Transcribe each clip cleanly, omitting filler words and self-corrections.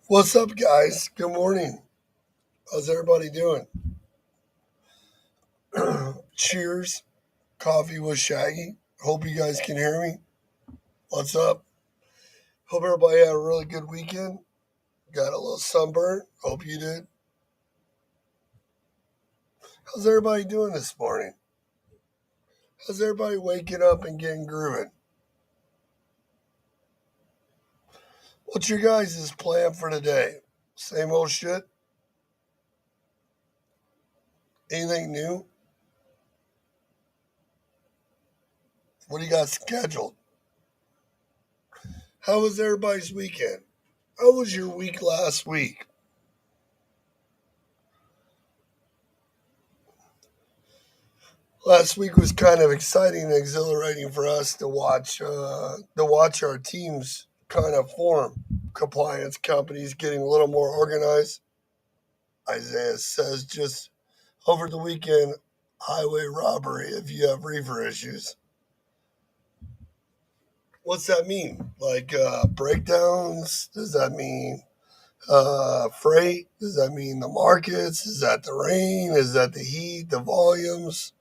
What's up, guys? Good morning. How's everybody doing? Cheers. Coffee with Shaggy. Hope you guys can hear me. What's up? Hope everybody had a really good weekend. Got a little sunburn. Hope you did. How's everybody doing this morning? How's everybody waking up and getting grooving? What's your guys' plan for today? Same old shit? Anything new? What do you got scheduled? How was everybody's weekend? How was your week last week? Last week was kind of exciting and exhilarating for us to watch our teams kind of form. Compliance companies getting a little more organized. Isaiah says just over the weekend, highway robbery if you have reefer issues. What's that mean? Like breakdowns? Does that mean freight? Does that mean the markets? Is that the rain? Is that the heat? The volumes?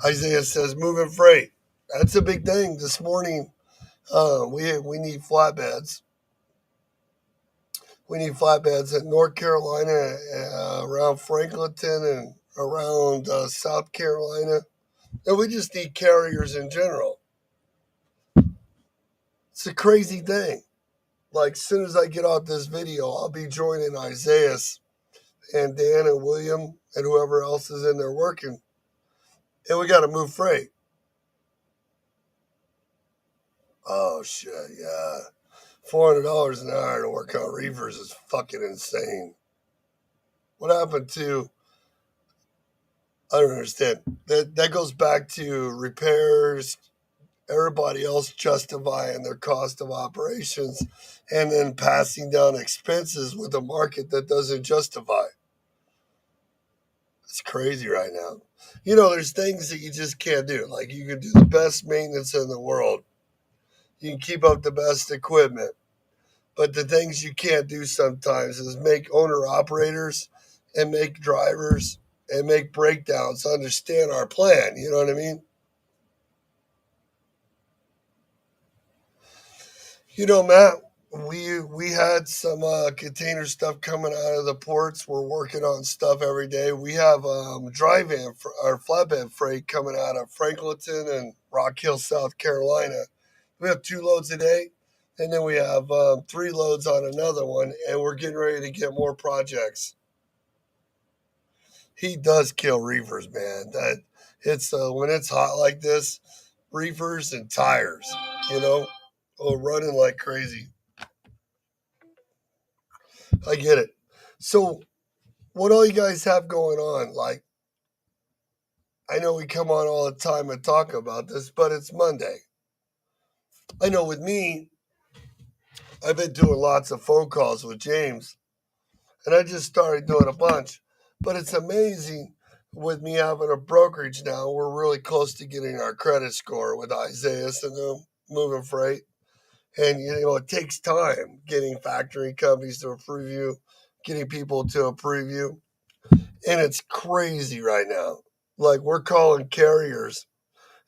Isaiah says moving freight. That's a big thing. This morning, we need flatbeds. We need flatbeds in North Carolina, around Franklinton, and around South Carolina. And we just need carriers in general. It's a crazy thing. Like, as soon as I get off this video, I'll be joining Isaiah and Dan and William and whoever else is in there working. And we got to move freight. Oh, shit, yeah. $400 an hour to work on reefers is fucking insane. What happened to? I don't understand. That goes back to repairs, everybody else justifying their cost of operations, and then passing down expenses with a market that doesn't justify. It's crazy right now. There's things that you just can't do. Like, you can do the best maintenance in the world. You can keep up the best equipment. But the things you can't do sometimes is make owner operators and make drivers and make breakdowns understand our plan. You know what I mean? Matt, we had some container stuff coming out of the ports. We're working on stuff every day. We have dry van our flatbed freight coming out of Franklinton and Rock Hill, South Carolina. We have 2 loads a day, and then we have 3 loads on another one, and we're getting ready to get more projects. He does kill reefers, man. That it's when it's hot like this, reefers and tires, you know, running like crazy. I get it. So, what all you guys have going on? Like, I know we come on all the time and talk about this, but it's Monday. I know with me, I've been doing lots of phone calls with James, and I just started doing a bunch. But it's amazing with me having a brokerage now. We're really close to getting our credit score with Isaiah and them moving freight. And, it takes time getting factory companies to approve you, getting people to approve you. And it's crazy right now. Like, we're calling carriers,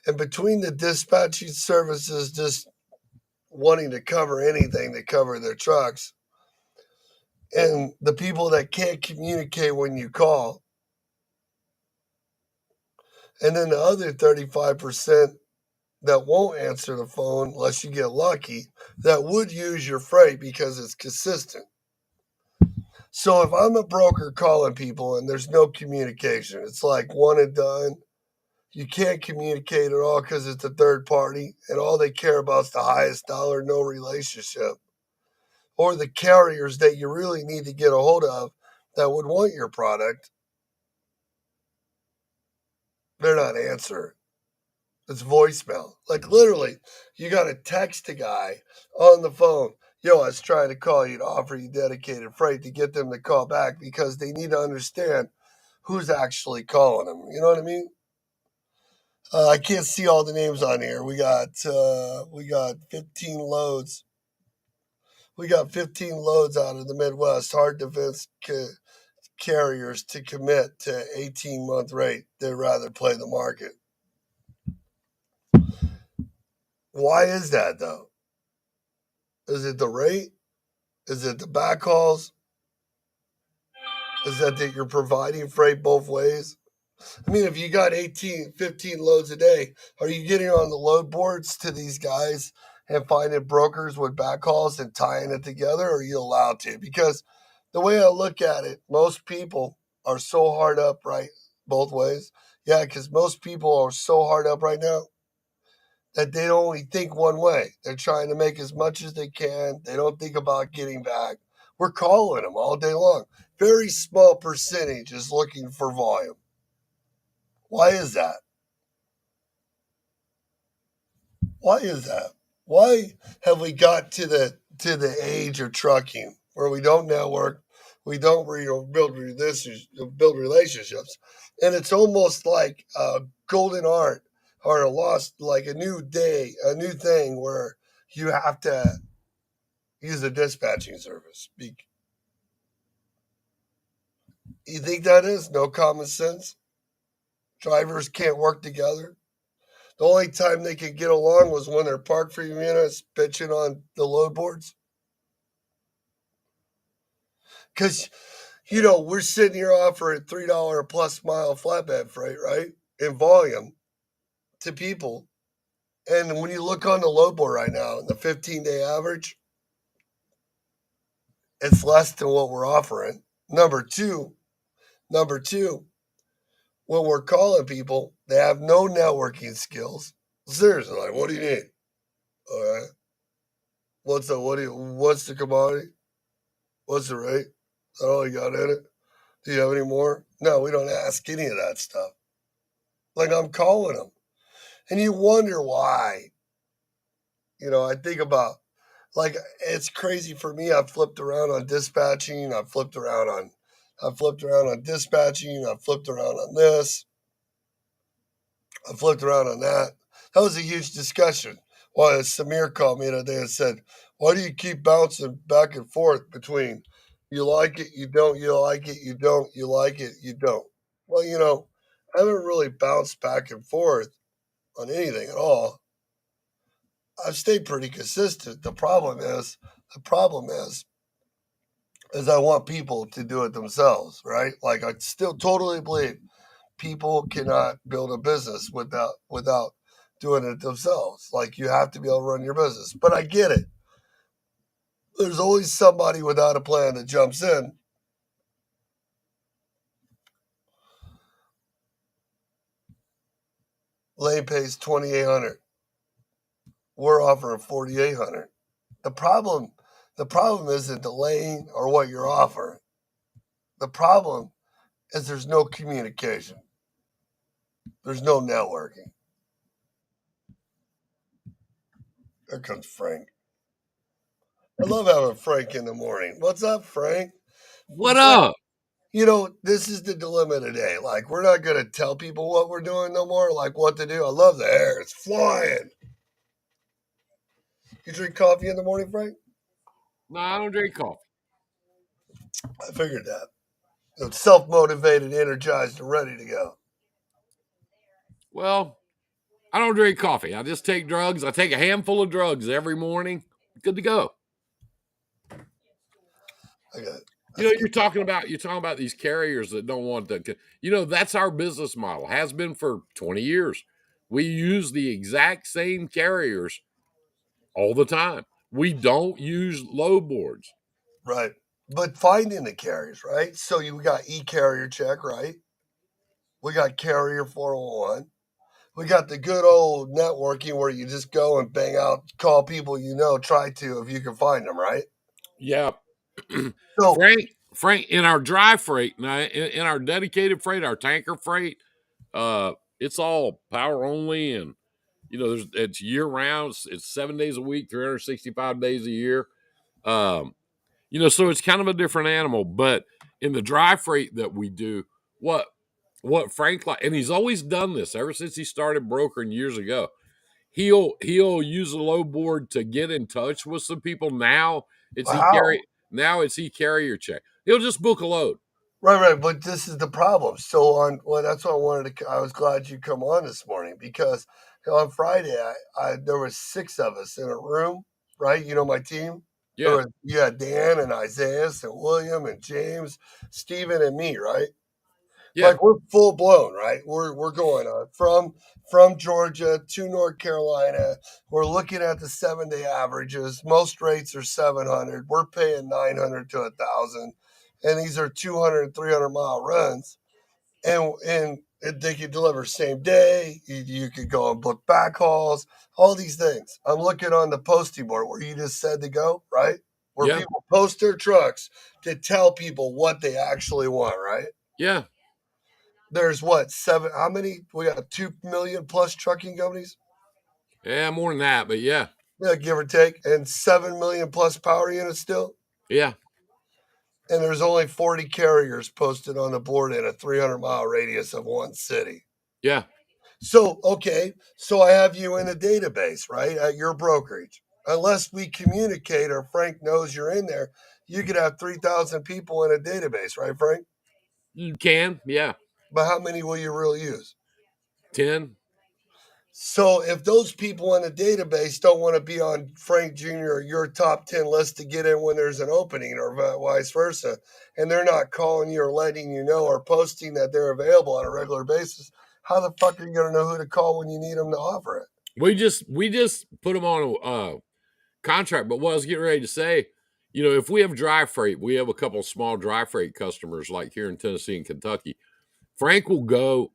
and between the dispatching services just wanting to cover anything to cover their trucks, and the people that can't communicate when you call, and then the other 35% that won't answer the phone unless you get lucky, that would use your freight because it's consistent. So if I'm a broker calling people and there's no communication, it's like one and done. You can't communicate at all because it's a third party, and all they care about is the highest dollar, no relationship. Or the carriers that you really need to get a hold of that would want your product, they're not answering. It's voicemail. Like literally, you got to text a guy on the phone. Yo, I was trying to call you to offer you dedicated freight to get them to call back because they need to understand who's actually calling them. You know what I mean? I can't see all the names on here. We got 15 loads. We got 15 loads out of the Midwest. Hard defense carriers to commit to 18-month rate. They'd rather play the market. Why is that though? Is it the rate? Is it the backhauls? Is that you're providing freight both ways? I mean, if you got 18, 15 loads a day, are you getting on the load boards to these guys and finding brokers with backhauls and tying it together? Or are you allowed to? Because the way I look at it, most people are so hard up right both ways. Yeah, because most people are so hard up right now that they only think one way. They're trying to make as much as they can. They don't think about getting back. We're calling them all day long. Very small percentage is looking for volume. Why is that? Why is that? Why have we got to the age of trucking where we don't network, we don't build relationships, and it's almost like a golden art or a lost like a new day, a new thing where you have to use a dispatching service. You think that is no common sense? Drivers can't work together. The only time they could get along was when they're parked for units bitching on the load boards. Because, we're sitting here offering $3 plus mile flatbed freight, right? In volume to people. And when you look on the load board right now, the 15-day average, it's less than what we're offering. Number two, when we're calling people, they have no networking skills. Seriously, like, what do you need? All right. What's the commodity? What's the rate? Is that all you got in it? Do you have any more? No, we don't ask any of that stuff. Like I'm calling them. And you wonder why. I think about like it's crazy for me. I've flipped around on dispatching, I've flipped around on dispatching, I've flipped around on this, I flipped around on that. That was a huge discussion. Why Samir called me today and said, why do you keep bouncing back and forth between you like it, you don't, you like it, you don't, you like it, you don't? Well, I haven't really bounced back and forth on anything at all. I've stayed pretty consistent. The problem is I want people to do it themselves, right? Like I still totally believe people cannot build a business without doing it themselves. Like you have to be able to run your business. But I get it. There's always somebody without a plan that jumps in. Lane pays 2,800. We're offering 4,800. The problem, the problem isn't the lane or what you're offering. The problem is there's no communication. There's no networking. There comes Frank. I love having Frank in the morning. What's up, Frank? What Frank, up? this is the dilemma today. Like, we're not going to tell people what we're doing no more, like what to do. I love the air. It's flying. You drink coffee in the morning, Frank? No, I don't drink coffee. I figured that. It's self motivated, energized, and ready to go. Well, I don't drink coffee. I just take drugs. I take a handful of drugs every morning. Good to go. I got You know, you're talking about these carriers that don't want to. That's our business model. Has been for 20 years. We use the exact same carriers all the time. We don't use load boards. right. But finding the carriers, right? So we got e carrier check, right? We got carrier 401. We got the good old networking where you just go and bang out, call people you know, try to if you can find them, right? Yeah. So, Frank, in our dry freight, now in our dedicated freight, our tanker freight, it's all power only, and it's year round. It's 7 days a week, 365 days a year. Um, so it's kind of a different animal. But in the dry freight that we do, what Frank like, and he's always done this ever since he started brokering years ago. He'll use a low board to get in touch with some people. how? Now it's he carrier check. He'll just book a load. Right. But this is the problem. So well, that's why I wanted to. I was glad you come on this morning because on Friday, there was 6 of us in a room, right? You know my team. There Yeah, was Dan and Isaiah and William and James, Stephen and me, right? yeah, Like we're full blown, right? We're going on from Georgia to North Carolina. We're looking at the 7 day averages. Most rates are 700. We're paying 900 to 1,000, and these are 200 300 mile runs. And they could deliver same day. You could go and book back hauls. All these things. I'm looking on the posting board where you just said to go, right? Where yeah, people post their trucks to tell people what they actually want, right? yeah, There's what, seven? How many? We got 2 million plus trucking companies, yeah. More than that, but yeah, yeah, give or take, and 7 million plus power units still. yeah, And there's only 40 carriers posted on the board in a 300-mile radius of one city. yeah. So, okay, so I have you in a database, right, at your brokerage. Unless we communicate or Frank knows you're in there, you could have 3,000 people in a database, right, Frank? You can, yeah. But how many will you really use? 10. So if those people in the database don't want to be on Frank Jr. or your top 10 list to get in when there's an opening or vice versa, and they're not calling you or letting you know or posting that they're available on a regular basis, how the fuck are you going to know who to call when you need them to offer it? We just put them on a contract. But what I was getting ready to say, if we have dry freight, we have a couple of small dry freight customers like here in Tennessee and Kentucky. Frank will go,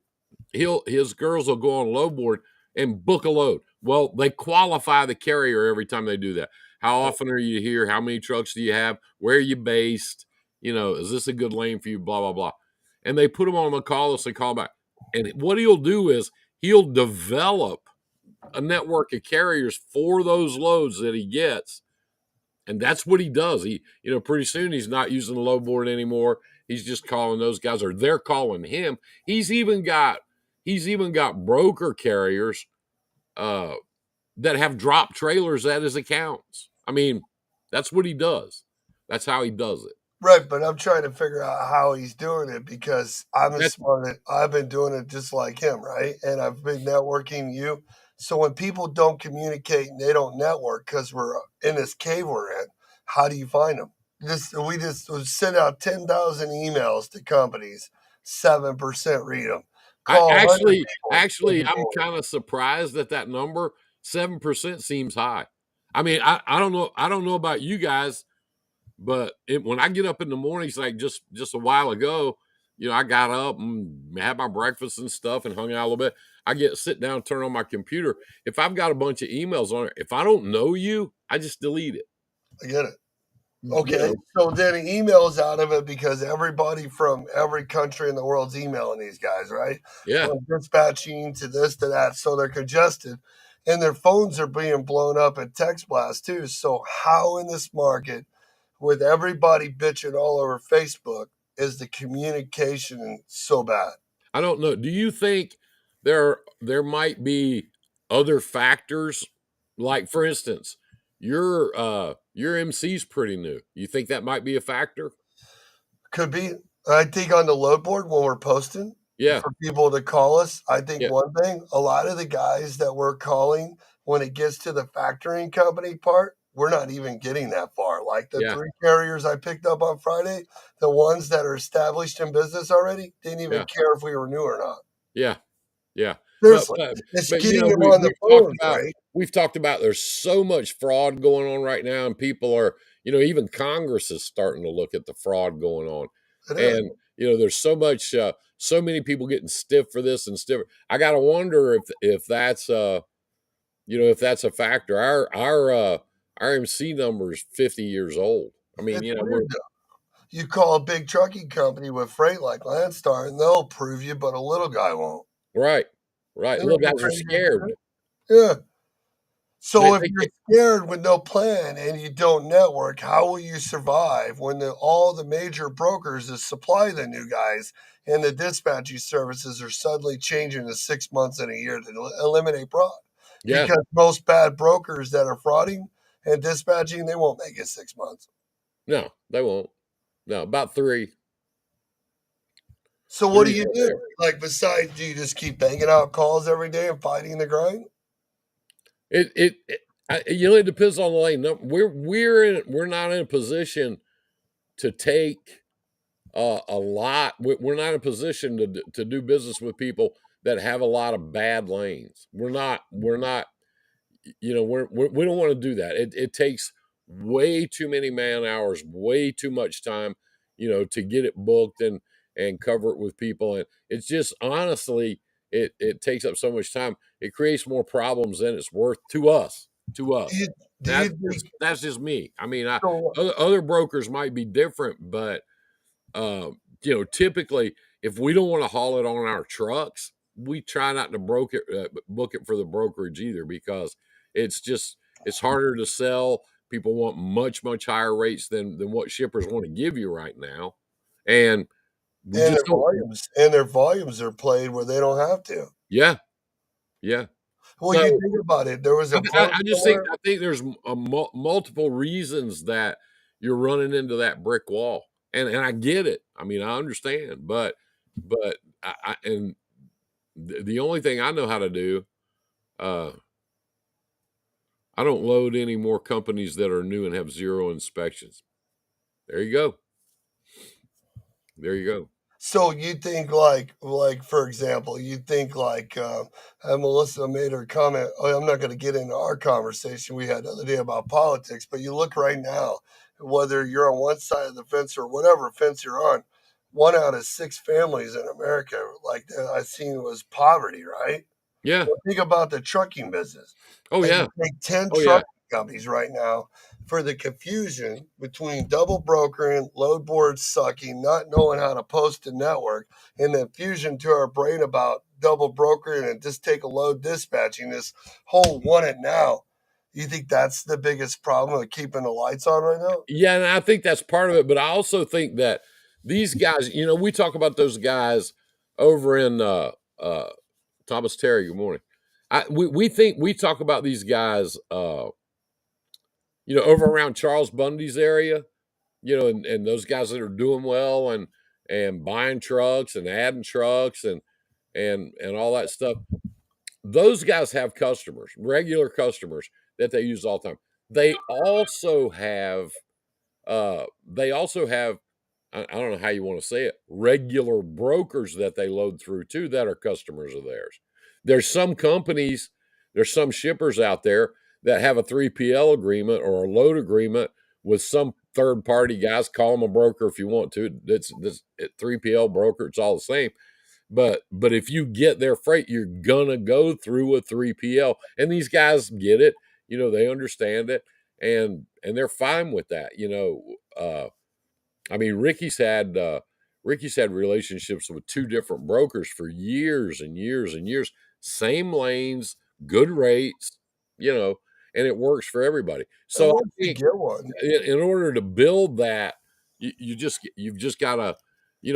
his girls will go on low board and book a load. Well, they qualify the carrier every time they do that. How often are you here? How many trucks do you have? Where are you based? Is this a good lane for you? Blah, blah, blah. And they put them on the call list and call back. And what he'll do is he'll develop a network of carriers for those loads that he gets. And that's what he does. Pretty soon he's not using the low board anymore. He's just calling those guys, or they're calling him. He's even got broker carriers uh, that have dropped trailers at his accounts. I mean, that's what he does. That's how he does it. Right, but I'm trying to figure out how he's doing it because I'm as That's smart. I've been doing it just like him, right? And I've been networking you. So when people don't communicate and they don't network because we're in this cave we're in, how do you find them? We just send out 10,000 emails to companies. 7% read them. I Call 100 actually, people. actually, I'm kind of surprised at that number. 7% seems high. I mean, I don't know. I don't know about you guys. But when I get up in the mornings, like just a while ago, I got up and had my breakfast and stuff and hung out a little bit. I sit down, turn on my computer. If I've got a bunch of emails on it, if I don't know you, I just delete it. I get it. You Okay, know, so then emails out of it because everybody from every country in the world's emailing these guys, right? yeah. From dispatching to this to that, so they're congested, and their phones are being blown up at text blast too. So how in this market, with everybody bitching all over Facebook, is the communication so bad? I don't know. Do you think there might be other factors? Like for instance, your MC's pretty new. You think that might be a factor? Could be. I think on the load board when we're posting Yeah, for people to call us, I think yeah, one thing, a lot of the guys that we're calling when it gets to the factoring company part, we're not even getting that far. Like the yeah, 3 carriers I picked up on Friday, the ones that are established in business already, didn't even yeah, care if we were new or not. yeah. Yeah, but Seriously. but It's but getting them we on the we've talked phone, about right? there's so much fraud going on right now, and people are even Congress is starting to look at the fraud going on, It is. and there's so many people getting stiff for this and stiff. I got to wonder if that's if that's a factor. Our MC number is 50 years old. I mean, It's we're weird though. You call a big trucking company with freight like Landstar, and they'll approve you, but a little guy won't. right, right. Isn't that Little the guys are craziest scared. thing? Yeah. So if They you're scared with no plan and you don't network, how will you survive when all the major brokers that supply the new guys and the dispatching services are suddenly changing to 6 months and a year to eliminate fraud? yeah, Because most bad brokers that are frauding and dispatching, they won't make it 6 months. no, they won't. No, about three, So what do three you right do? there. Like besides, do you just keep banging out calls every day and fighting the grind? It depends on the lane. No, we're not in a position to take a lot. We're not in a position to do business with people that have a lot of bad lanes. We're not. We don't want to do that. It takes way too many man hours, way too much time, to get it booked and cover it with people. And it's just honestly, it takes up so much time. It creates more problems than it's worth to us. To Do you us. do you think That's just me. I mean, so? other brokers might be different, but typically, if we don't want to haul it on our trucks, we try not to book it for the brokerage either, because it's harder to sell. People want much higher rates than what shippers want to give you right now, and we And just don't. their volumes are played where they don't have to. Yeah, yeah. Well, you So think about it. There was a port I just think somewhere. there's multiple reasons that you're running into that brick wall, and I get it. I mean, I understand, but and the only thing I know how to do, uh, I don't load any more companies that are new and have zero inspections. There you go. There you go. So you think like for example, you think like and Melissa made her comment. Oh, I'm not going to get into our conversation we had the other day about politics, but you look right now, whether you're on one side of the fence or whatever fence you're on, 1 out of 6 families in America, like I seen, was poverty, right? Yeah. Well, think about the trucking business. Oh It yeah. would take 10 Oh yeah. trucking companies right now for the confusion between double brokering, load board sucking, not knowing how to post a network, and the fusion to our brain about double brokering and just take a load dispatching, this whole want it now. You think that's the biggest problem of keeping the lights on right now? Yeah, and I think that's part of it. But I also think that these guys, we talk about those guys over in uh Thomas Terry. Good morning. We talk about these guys, over around Charles Bundy's area, and those guys that are doing well and buying trucks and adding trucks and all that stuff. Those guys have customers, regular customers that they use all the time. They also have they also have I don't know how you want to say it, regular brokers that they load through too that are customers of theirs. There's some companies, there's some shippers out there that have a 3PL agreement or a load agreement with some third party guys. Call them a broker if you want to. It's this 3PL broker, it's all the same. But if you get their freight, you're gonna go through a 3PL. And these guys get it, they understand it, and they're fine with that. I mean, Ricky's had relationships with two different brokers for years and years and years. Same lanes, good rates, you know, and it works for everybody. And So I once you think get one, in order to build that, you've just got to,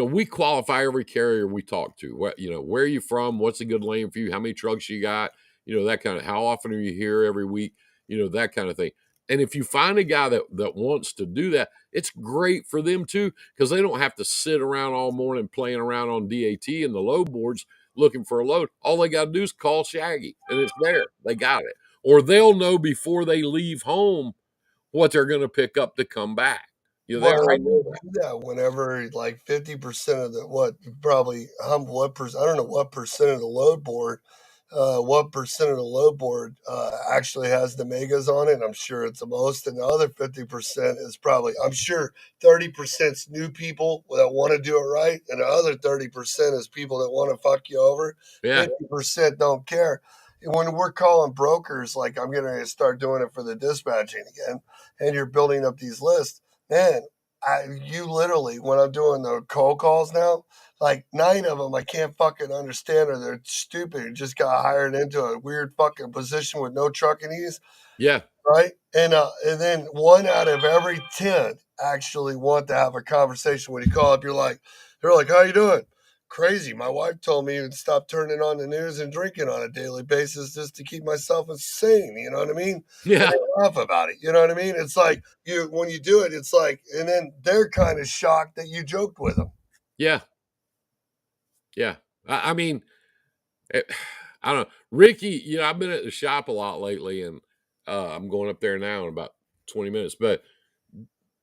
we qualify every carrier we talk to. Where are you from? What's a good lane for you? How many trucks you got? That kind of, how often are you here every week? That kind of thing. And if you find a guy that wants to do that, it's great for them too, because they don't have to sit around all morning playing around on DAT and the load boards looking for a load. All they got to do is call Shaggy, and it's there. They got it, or they'll know before they leave home what they're going to pick up to come back. They but how already do know you that. do that whenever like 50% of the what probably what percent, I don't know what percent of the load board what percent of the load board actually has the megas on it. I'm sure it's the most, and the other 50% is probably, I'm sure 30% is new people that want to do it right, and the other 30% is people that want to fuck you over. Yeah. 50% don't care. And when we're calling brokers, like I'm getting ready to start doing it for the dispatching again, and you're building up these lists, man, you literally, when I'm doing the cold calls now, like 9 of them I can't fucking understand, or they're stupid or just got hired into a weird fucking position with no truckinese, Yeah. right? And then 1 out of every 10 actually want to have a conversation. When you call up, they're like, "How you doing?" Crazy. My wife told me to stop turning on the news and drinking on a daily basis just to keep myself sane. You know what I mean? And Yeah. they laugh about it. You know what I mean? It's like when you do it, it's like, and then they're kind of shocked that you joked with them. Yeah. Yeah. I mean, I don't know. Ricky, I've been at the shop a lot lately, and I'm going up there now in about 20 minutes, but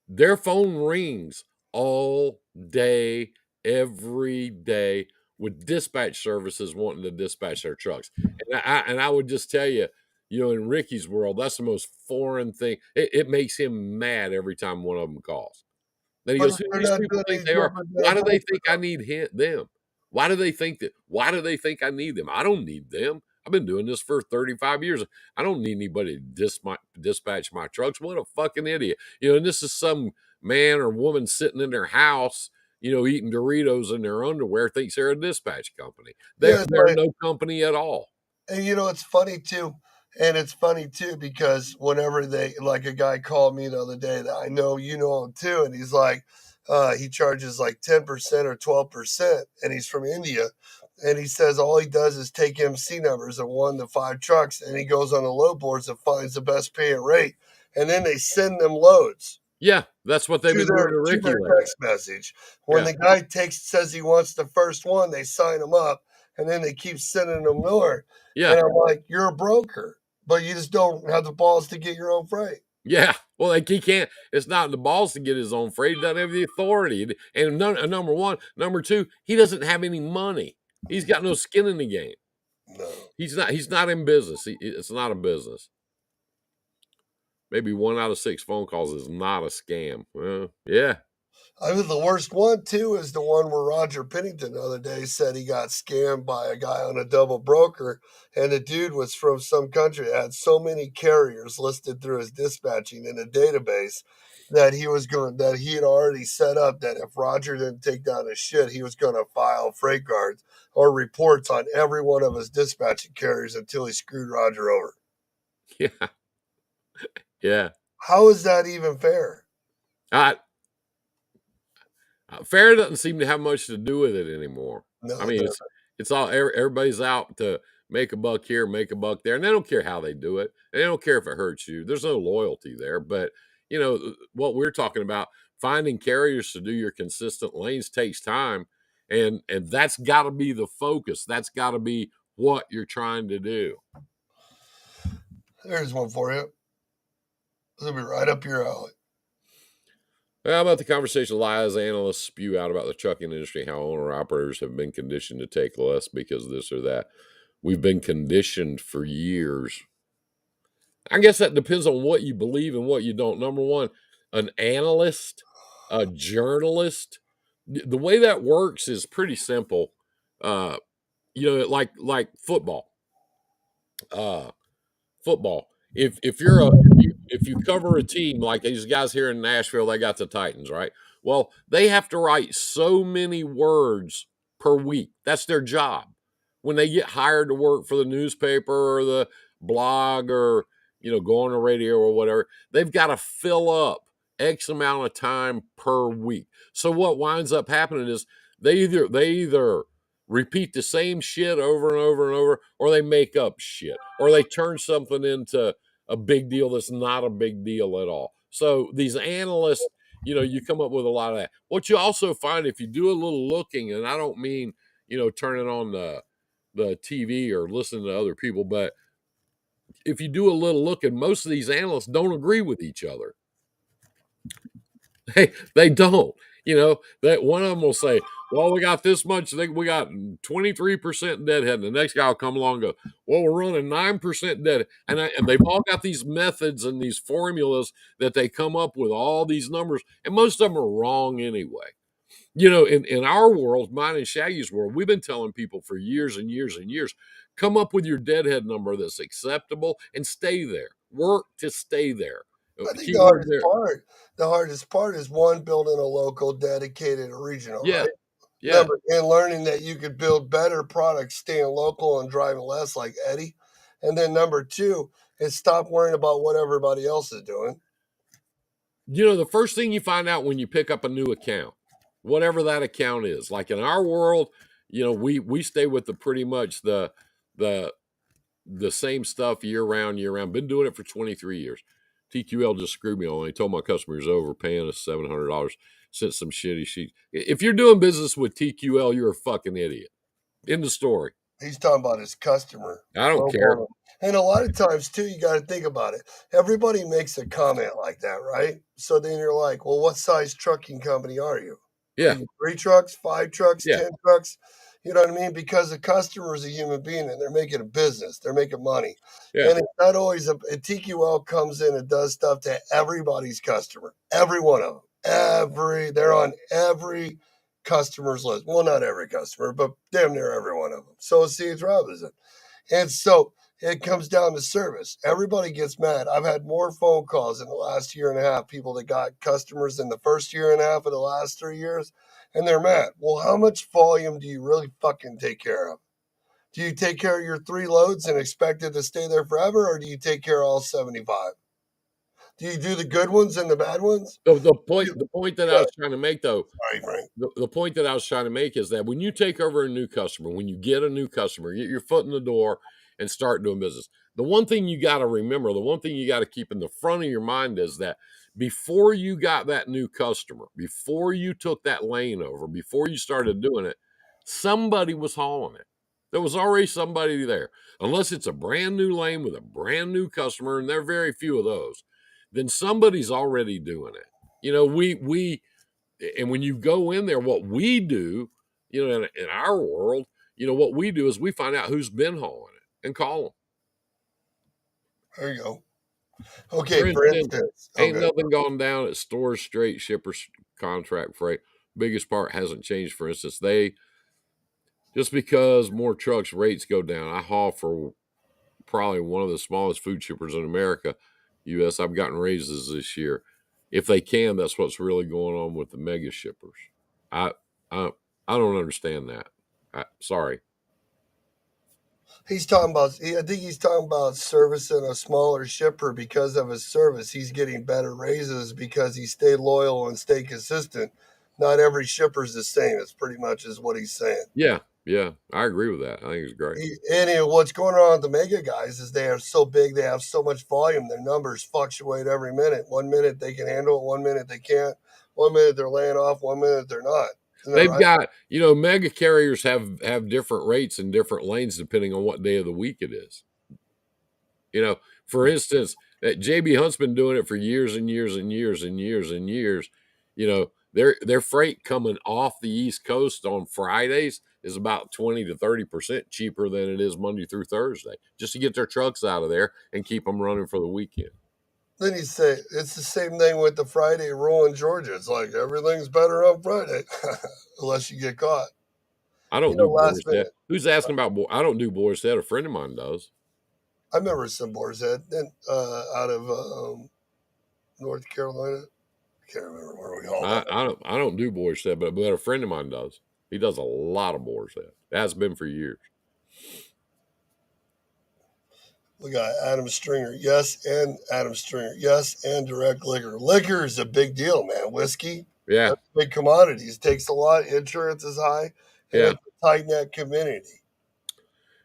their phone rings all day, every day, with dispatch services wanting to dispatch their trucks. And I would just tell you, in Ricky's world, that's the most foreign thing. It makes him mad every time one of them calls. Then he But goes, if "Who do they're these not people doing think any they are? different Why than do they both. think I need them? Why do they think that? Why do they think I need them? I don't need them. I've been doing this for 35 years. I don't need anybody to dispatch my trucks. What a fucking idiot." And this is some man or woman sitting in their house, eating Doritos in their underwear, thinks they're a dispatch company. Yeah, it's They're like, no company at all. and it's funny too. And it's funny too because whenever like a guy called me the other day that I know you know him too, and he's like, he charges like 10% or 12%, and he's from India. And he says all he does is take MC numbers of 1 to 5 trucks, and he goes on the load boards and finds the best paying rate. And then they send them loads Yeah, that's what they've to been doing to their Ricky lately. text message. When Yeah, the guy says he wants the first one, they sign him up, and then they keep sending them more. yeah. And I'm like, you're a broker, but you just don't have the balls to get your own freight. Yeah, well, like he can't. It's not in the balls to get his own freight. He doesn't have the authority. And number one, number two, he doesn't have any money. He's got no skin in the game. No. He's not. He's not in business. It's not a business. Maybe 1 out of 6 phone calls is not a scam. Well, yeah, I mean, the worst one too is the one where Roger Pennington the other day said he got scammed by a guy on a double broker, and the dude was from some country that had so many carriers listed through his dispatching in a database that he had already set up that if Roger didn't take down his shit, he was going to file freight cards or reports on every one of his dispatching carriers until he screwed Roger over. yeah, yeah. How is that even fair? I, Fair doesn't seem to have much to do with it anymore. I No, it mean, doesn't. it's all everybody's out to make a buck here, make a buck there, and they don't care how they do it. And they don't care if it hurts you. There's no loyalty there. But what we're talking about, finding carriers to do your consistent lanes takes time, and that's got to be the focus. That's got to be what you're trying to do. There's one for you. It'll be right up your alley. How about the conversation lies analysts spew out about the trucking industry, how owner operators have been conditioned to take less because of this or that? We've been conditioned for years. I guess that depends on what you believe and what you don't. Number one, an analyst, a journalist, the way that works is pretty simple. Uh, like football. Uh, Football. If you cover a team like these guys here in Nashville, they got the Titans, right? Well, they have to write so many words per week. That's their job. When they get hired to work for the newspaper or the blog or go on the radio or whatever, they've got to fill up X amount of time per week. So what winds up happening is they either repeat the same shit over and over and over, or they make up shit, or they turn something into a big deal that's not a big deal at all. So these analysts, you come up with a lot of that. What you also find if you do a little looking, and I don't mean, turning on the TV or listening to other people, but if you do a little looking, most of these analysts don't agree with each other. They don't. That one of them will say, well, we got this much. We got 23% deadhead. And the next guy will come along and go, well, we're running 9% dead. And they've all got these methods and these formulas that they come up with all these numbers. And most of them are wrong anyway. In our world, mine and Shaggy's world, we've been telling people for years and years and years, come up with your deadhead number that's acceptable and stay there. Work to stay there. I The think key word there. the hardest part is one, building a local, dedicated, regional, Yeah. right? Yeah. And learning that you could build better products staying local and driving less, like Eddie. And then number two is stop worrying about what everybody else is doing. The first thing you find out when you pick up a new account, whatever that account is, like in our world, we stay with the pretty much the same stuff year round, year round. Been doing it for 23 years. TQL just screwed me on. They told my customers overpaying us $700, sent some shitty sheets. If you're doing business with TQL, you're a fucking idiot. End of story. He's talking about his customer. I don't care. And a lot of times, too, you got to think about it. Everybody makes a comment like that, right? So then you're like, well, what size trucking company are you? Are Yeah. you 3 trucks, 5 trucks, Yeah. 10 trucks? You know what I mean? Because the customer is a human being and they're making a business, they're making money. Yeah. And it's not always a TQL comes in and does stuff to everybody's customer, every one of them. They're on every customer's list. Well, not every customer, but damn near every one of them. So is C.H. Robinson. And so it comes down to service. Everybody gets mad. I've had more phone calls in the last year and a half, people that got customers in the first year and a half of the last 3 years, and they're mad. Well, how much volume do you really fucking take care of? Do you take care of your 3 loads and expect it to stay there forever, or do you take care of all 75? Do you do the good ones and the bad ones? The point that I was trying to make, though, Sorry, Frank. the point that I was trying to make is that when you take over a new customer, when you get a new customer, get your foot in the door and start doing business, the one thing you got to remember, the one thing you got to keep in the front of your mind is that before you got that new customer, before you took that lane over, before you started doing it, somebody was hauling it. There was already somebody there. Unless it's a brand new lane with a brand new customer, and there are very few of those, then somebody's already doing it. And when you go in there, what we do, in our world, what we do is we find out who's been hauling it and call them. There you go. Okay, for instance, ain't nothing gone down at Stores Straight Shippers Contract Freight. Biggest part hasn't changed. For instance, just because more trucks rates go down, I haul for probably one of the smallest food shippers in America, U.S. I've gotten raises this year. If they can, that's what's really going on with the mega shippers. I I, I don't understand that. Sorry. He's talking about. I think he's talking about servicing a smaller shipper because of his service. He's getting better raises because he stayed loyal and stayed consistent. Not every shipper's the same. It's pretty much is what he's saying. Yeah, I agree with that. I think it's great. What's going on with the mega guys is they are so big, they have so much volume. Their numbers fluctuate every minute. 1 minute they can handle it, 1 minute they can't. 1 minute they're laying off, 1 minute they're not. They've right? got, mega carriers have different rates and different lanes depending on what day of the week it is. For instance, JB Hunt's been doing it for years and years and years and years and years. Their freight coming off the East Coast on Fridays is about 20 to 30% cheaper than it is Monday through Thursday, just to get their trucks out of there and keep them running for the weekend. Then you say it's the same thing with the Friday rule in Georgia. It's like everything's better on Friday, unless you get caught. I don't do Boar's Head. Who's asking about? I don't do Boar's Head. A friend of mine does. I remember some Boar's Head out of North Carolina. I can't remember where we all. I don't do Boar's Head, but a friend of mine does. He does a lot of Boar's Head. It has been for years. We got Adam Stringer, yes, and Adam Stringer, yes, and direct liquor. Liquor is a big deal, man. Whiskey, yeah, that's big commodities. Takes a lot. Insurance is high, and it's a tight net community.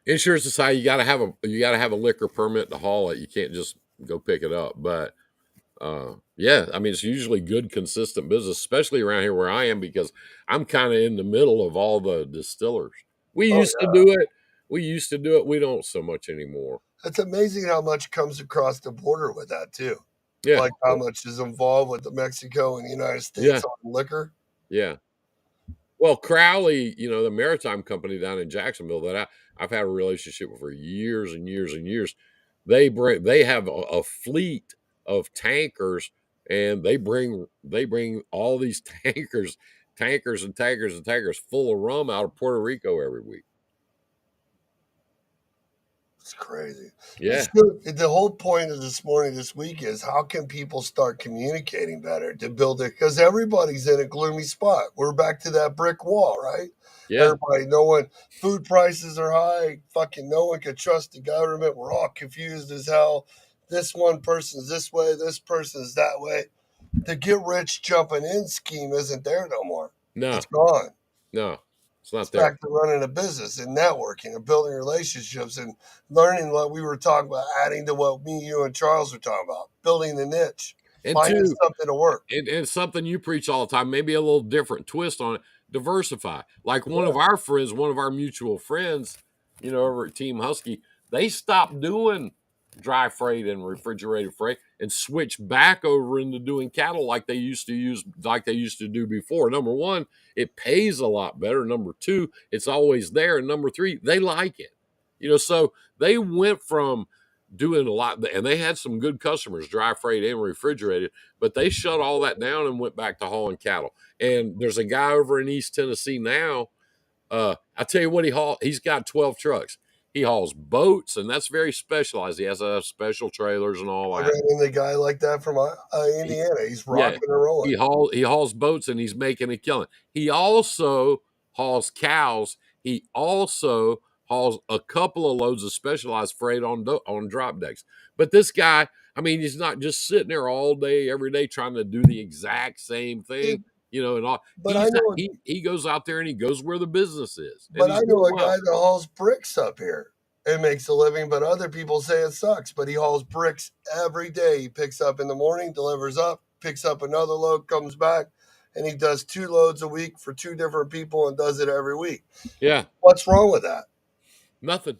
Insurance is high. You got to have a liquor permit to haul it. You can't just go pick it up. But yeah, I mean, it's usually good, consistent business, especially around here where I am, because I'm kind of in the middle of all the distillers. We used to do it. We don't so much anymore. It's amazing how much comes across the border with that too. Yeah, like how much is involved with the Mexico and the United States on liquor. Yeah. Well, Crowley, the maritime company down in Jacksonville that I've had a relationship with for years and years and years. They have a fleet of tankers, and they bring all these tankers and tankers and tankers full of rum out of Puerto Rico every week. It's crazy. Yeah, The whole point of this week is how can people start communicating better to build it? Because everybody's in a gloomy spot. We're back to that brick wall, right? yeah. Everybody, no one, food prices are high. Fucking no one can trust the government. We're all confused as hell. This one person's this way, this person's that way. The get rich jumping in scheme isn't there no more. No, It's gone. no, it's It's not there. back to running a business and networking and building relationships and learning what we were talking about, adding to what me, you, and Charles were talking about, building the niche, And finding two, something to work. and something you preach all the time, maybe a little different twist on it. Diversify. Like one Yeah. of our friends, one of our mutual friends, over at Team Husky, they stopped doing dry freight and refrigerated freight and switched back over into doing cattle like they used to do before. Number one, it pays a lot better. Number two, it's always there. And number three, they like it. So they went from doing a lot, and they had some good customers, dry freight and refrigerated, but they shut all that down and went back to hauling cattle. And there's a guy over in East Tennessee now. I tell you what, he's got 12 trucks. He hauls boats, and that's very specialized. He has special trailers and all I that. ran into a guy like that from He, Indiana. He's yeah, rocking and rolling. he hauls boats, and he's making a killing. He also hauls cows. He also hauls a couple of loads of specialized freight on drop decks. But this guy, I mean, he's not just sitting there all day, every day, trying to do the exact same thing. It, And all but I know, he goes out there and he goes where the business is, and but I he's know doing a guy well. that hauls bricks up here and makes a living. But other people say it sucks. But he hauls bricks every day. He picks up in the morning, delivers up, picks up another load, comes back, and he does 2 loads a week for 2 different people and does it every week. Yeah, What's wrong with that? nothing.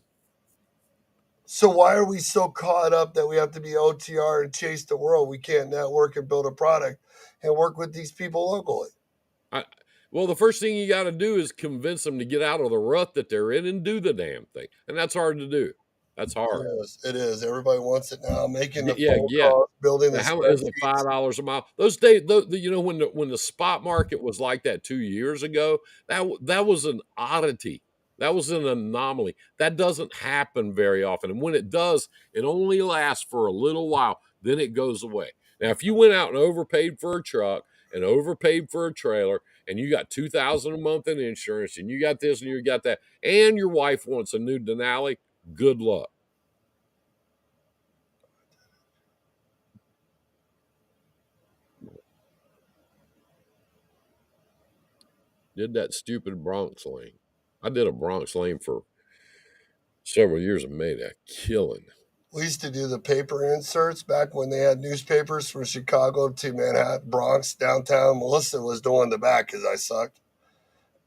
So why are we so caught up that we have to be OTR and chase the world? We can't network and build a product and work with these people locally. I, well, the first thing you got to do is convince them to get out of the rut that they're in and do the damn thing, and that's hard to do. That's It hard. is. It is. Everybody wants it now. Making the Yeah, phone yeah. calls, building the Now, how is it spreadsheets. $5 a mile? Those days, when the spot market was like that 2 years ago, that was an oddity. That was an anomaly. That doesn't happen very often, and when it does, it only lasts for a little while. Then it goes away. Now, if you went out and overpaid for a truck and overpaid for a trailer, and you got 2,000 a month in insurance, and you got this and you got that, and your wife wants a new Denali, good luck. Did that stupid Bronx lane. I did a Bronx lane for several years and made a killing. We used to do the paper inserts back when they had newspapers from Chicago to Manhattan, Bronx, downtown. Melissa was doing the back because I sucked.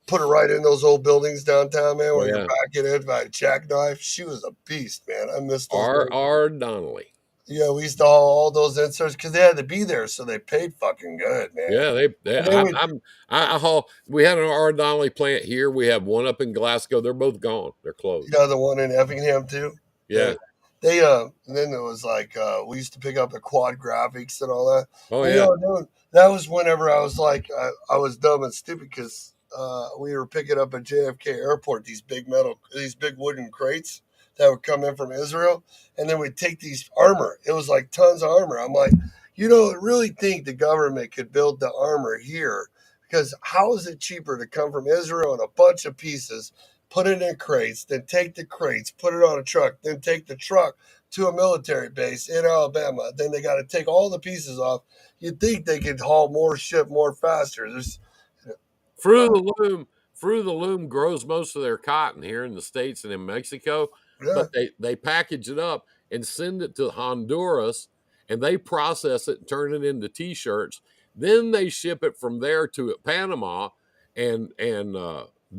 Put it right in those old buildings downtown, man, Oh where you're yeah, backing it by a jackknife. She was a beast, man. I miss those R. days. R. Donnelly. Yeah, we used to haul all those inserts because they had to be there, so they paid fucking good, man. Yeah, they And then we, I haul. We had an R. Donnelly plant here. We have one up in Glasgow. They're both gone. They're closed. the one in Effingham too. Yeah. And then it was like we used to pick up the quad graphics and all that. Oh And yeah. dude, that was whenever I was like, I was dumb and stupid because we were picking up at JFK Airport these big wooden crates that would come in from Israel, and then we'd take these armor. It was like tons of armor. I'm like, really think the government could build the armor here? Because how is it cheaper to come from Israel in a bunch of pieces, put it in crates, then take the crates, put it on a truck, then take the truck to a military base in Alabama. Then they got to take all the pieces off. You'd think they could haul more ship more faster. There's, Fruit of the Loom. Fruit of the Loom grows most of their cotton here in the States and in Mexico, yeah, but they package it up and send it to Honduras, and they process it and turn it into T-shirts. Then they ship it from there to Panama and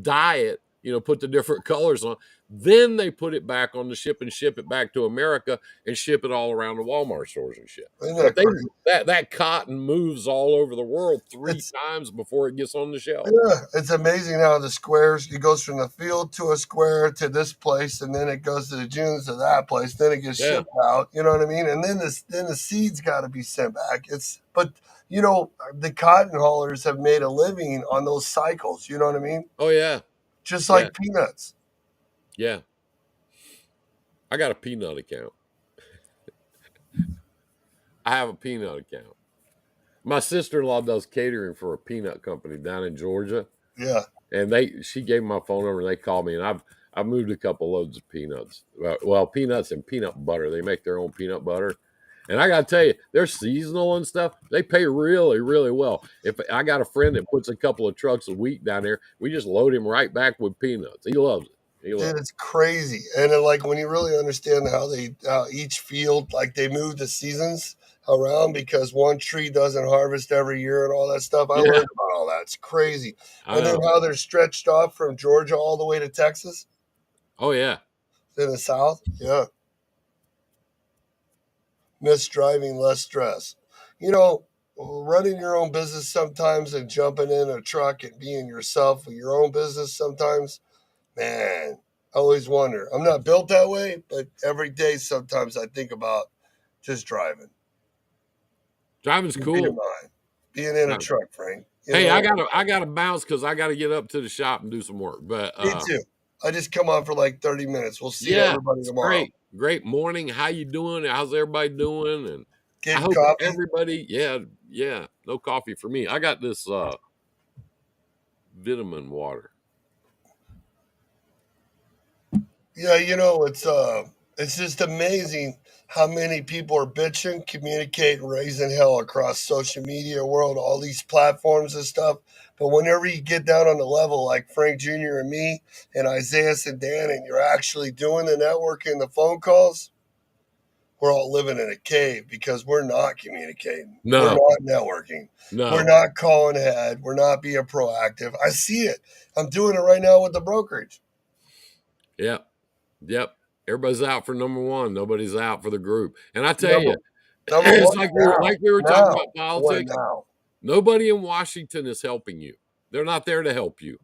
dye it put the different colors on. Then they put it back on the ship and ship it back to America and ship it all around the Walmart stores and shit. Isn't But that crazy? that cotton moves all over the world three It's times before it gets on the shelf. Yeah, it's amazing how the squares it goes from the field to a square to this place, and then it goes to the dunes to that place. Then it gets Yeah. shipped out. You know what I mean? And then the seeds got to be sent back. But the cotton haulers have made a living on those cycles. You know what I mean? Oh yeah. Just Yeah. like peanuts. Yeah. I got a peanut account. I have a peanut account. My sister-in-law does catering for a peanut company down in Georgia, Yeah, and she gave me my phone number and they called me, and I've moved a couple loads of peanuts. Well, peanuts and peanut butter. They make their own peanut butter. And I gotta tell you, they're seasonal and stuff. They pay really, really well. If I got a friend that puts a couple of trucks a week down there, we just load him right back with peanuts. He loves it. He dude, loves it's crazy. And then, like when you really understand how each field like they move the seasons around because one tree doesn't harvest every year and all that stuff. I it. Yeah, learned about all that. It's crazy. I And then know. how they're stretched off from Georgia all the way to Texas Oh yeah, in the South. Yeah, miss driving, less stress. You know, running your own business sometimes and jumping in a truck and being yourself with your own business sometimes. Man, I always wonder. I'm not built that way, but every day sometimes I think about just driving. driving's Being cool. mine. Being in a Uh, truck, Frank. You Hey, I know, gotta bounce because I gotta get up to the shop and do some work. But me too. I just come on for like 30 minutes. We'll see yeah, everybody it's tomorrow. great morning. How you doing? How's everybody doing? And I Getting hope coffee. everybody, yeah, no coffee for me. I got this vitamin water. Yeah, it's just amazing how many people are bitching, communicating, raising hell across social media world, all these platforms and stuff. But whenever you get down on the level like Frank Jr. and me and Isaiah and Dan, and you're actually doing the networking, the phone calls, we're all living in a cave because we're not communicating. We're No, not networking. We're no, not calling ahead. We're not being proactive. I see it. I'm doing it right now with the brokerage. yep, yep. Everybody's out for number one. Nobody's out for the group. And I tell Number you, number it's one like now. we were talking Now. about What politics. now? Nobody in Washington is helping you. They're not there to help you.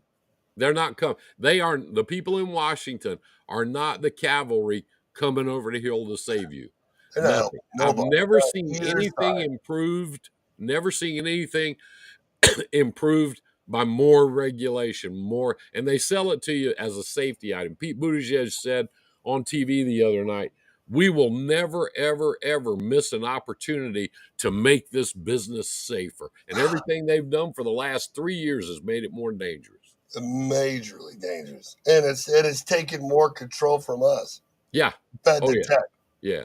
They're not coming. They are the people in Washington are not the cavalry coming over the hill to save you. They're not Nothing. helping I've nobody. never seen Not either anything side. improved. Never seen anything improved by more regulation, more, and they sell it to you as a safety item. Pete Buttigieg said on TV the other night, "We will never, ever, ever miss an opportunity to make this business safer." And everything they've done for the last 3 years has made it more dangerous. Majorly dangerous. And it has taken more control from us. Yeah. Fed Oh the yeah. tech. Yeah.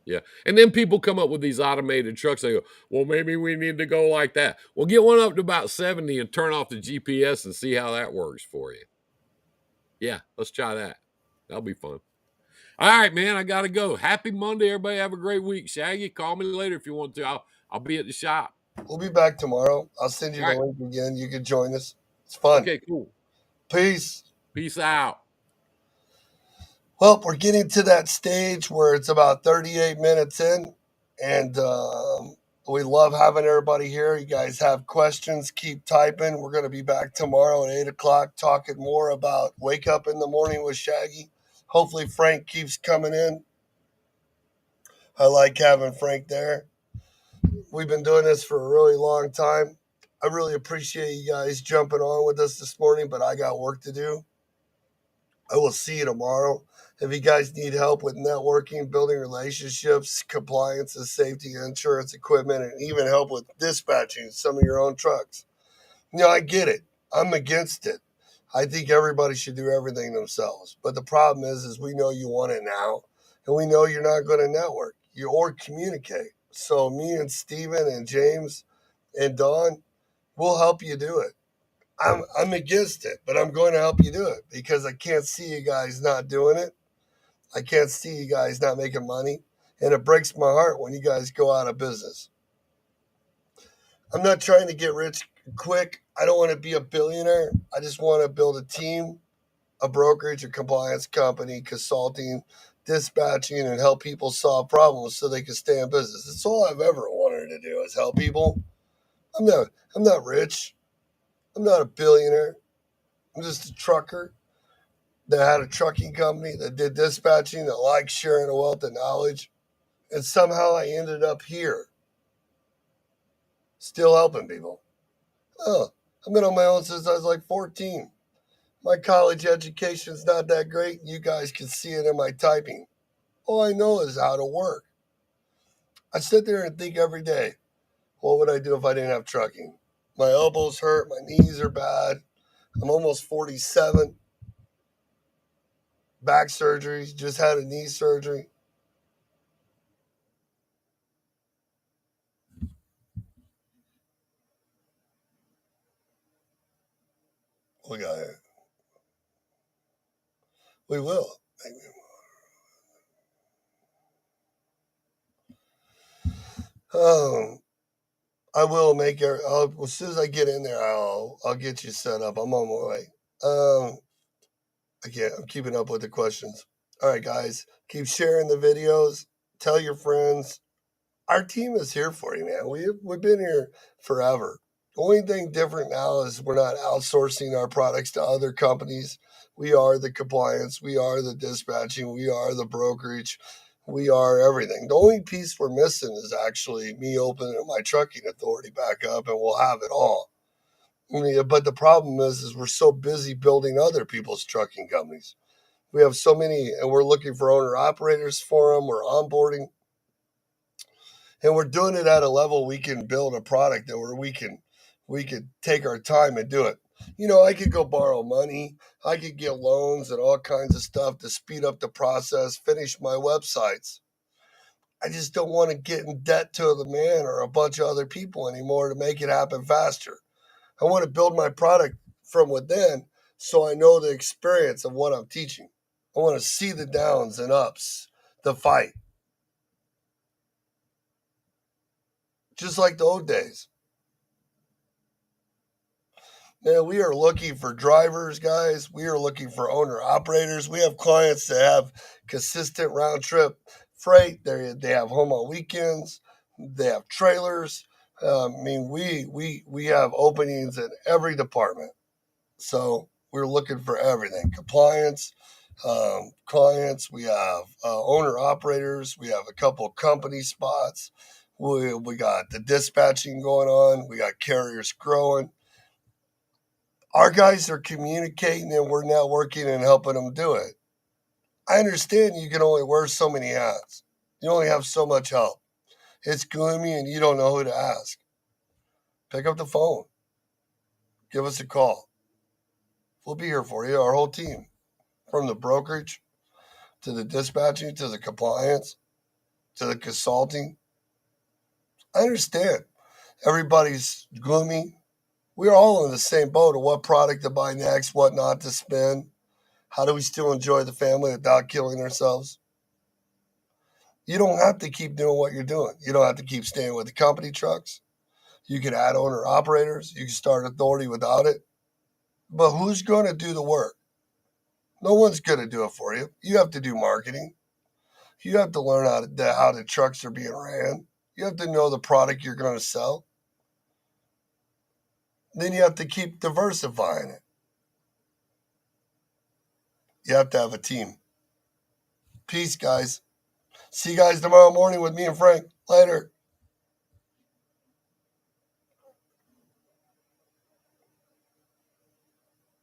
Yeah. And then people come up with these automated trucks. They go, well, maybe we need to go like that. Well, get one up to about 70 and turn off the GPS and see how that works for you. Yeah, let's try that. That'll be fun. All right, man. I gotta go. Happy Monday, everybody. Have a great week. Shaggy, call me later if you want to. I'll be at the shop. We'll be back tomorrow. I'll send you All the right. link again. You can join us. It's fun. Okay, cool. Peace. Peace out. Well, we're getting to that stage where it's about 38 minutes in, and we love having everybody here. You guys have questions, keep typing. We're going to be back tomorrow at 8 o'clock talking more about Wake Up in the Morning with Shaggy. Hopefully, Frank keeps coming in. I like having Frank there. We've been doing this for a really long time. I really appreciate you guys jumping on with us this morning, but I got work to do. I will see you tomorrow. If you guys need help with networking, building relationships, compliances, safety, insurance, equipment, and even help with dispatching some of your own trucks, I get it. I'm against it. I think everybody should do everything themselves. But the problem is we know you want it now, and we know you're not going to network or communicate. So me and Steven and James and Don will help you do it. I'm against it, but I'm going to help you do it because I can't see you guys not doing it. I can't see you guys not making money, and it breaks my heart when you guys go out of business. I'm not trying to get rich quick. I don't want to be a billionaire. I just want to build a team a brokerage, a compliance company, consulting, dispatching, and help people solve problems so they can stay in business. That's all I've ever wanted to do is help people. I'm not rich. I'm not a billionaire. I'm just a trucker that had a trucking company that did dispatching, that liked sharing a wealth of knowledge. And somehow I ended up here, still helping people. Oh, I've been on my own since I was like 14. My college education's not that great. You guys can see it in my typing. All I know is how to work. I sit there and think every day, what would I do if I didn't have trucking? My elbows hurt, my knees are bad. I'm almost 47. Back surgeries, just had a knee surgery. We got it. We will. Um, I will make it. As soon as I get in there, I'll get you set up. I'm on my way. I can't. I'm keeping up with the questions. All right, guys, keep sharing the videos. Tell your friends. Our team is here for you, man. We've been here forever. The only thing different now is we're not outsourcing our products to other companies. We are the compliance. We are the dispatching. We are the brokerage. We are everything. The only piece we're missing is actually me opening my trucking authority back up, and we'll have it all. I mean, but the problem is we're so busy building other people's trucking companies. We have so many, and we're looking for owner operators for them. We're onboarding, and we're doing it at a level we can build a product that where we could take our time and do it. You know, I could go borrow money. I could get loans and all kinds of stuff to speed up the process, finish my websites. I just don't want to get in debt to the man or a bunch of other people anymore to make it happen faster. I want to build my product from within so I know the experience of what I'm teaching. I want to see the downs and ups, the fight, just like the old days. Man, we are looking for drivers, guys. We are looking for owner operators. We have clients that have consistent round trip freight. They have home on weekends. They have trailers. I mean, we have openings in every department. So we're looking for everything: compliance, clients. We have owner operators. We have a couple company spots. We got the dispatching going on. We got carriers growing. Our guys are communicating, and we're now working and helping them do it. I understand you can only wear so many hats. You only have so much help. It's gloomy and you don't know who to ask. Pick up the phone. Give us a call. We'll be here for you, our whole team, from the brokerage to the dispatching to the compliance to the consulting. I understand everybody's gloomy. We're all in the same boat of what product to buy next, what not to spend. How do we still enjoy the family without killing ourselves? You don't have to keep doing what you're doing. You don't have to keep staying with the company trucks. You can add owner operators. You can start authority without it. But who's going to do the work? No one's going to do it for you. You have to do marketing. You have to learn how the trucks are being ran. You have to know the product you're going to sell. Then you have to keep diversifying it. You have to have a team. Peace, guys. See you guys tomorrow morning with me and Frank. Later.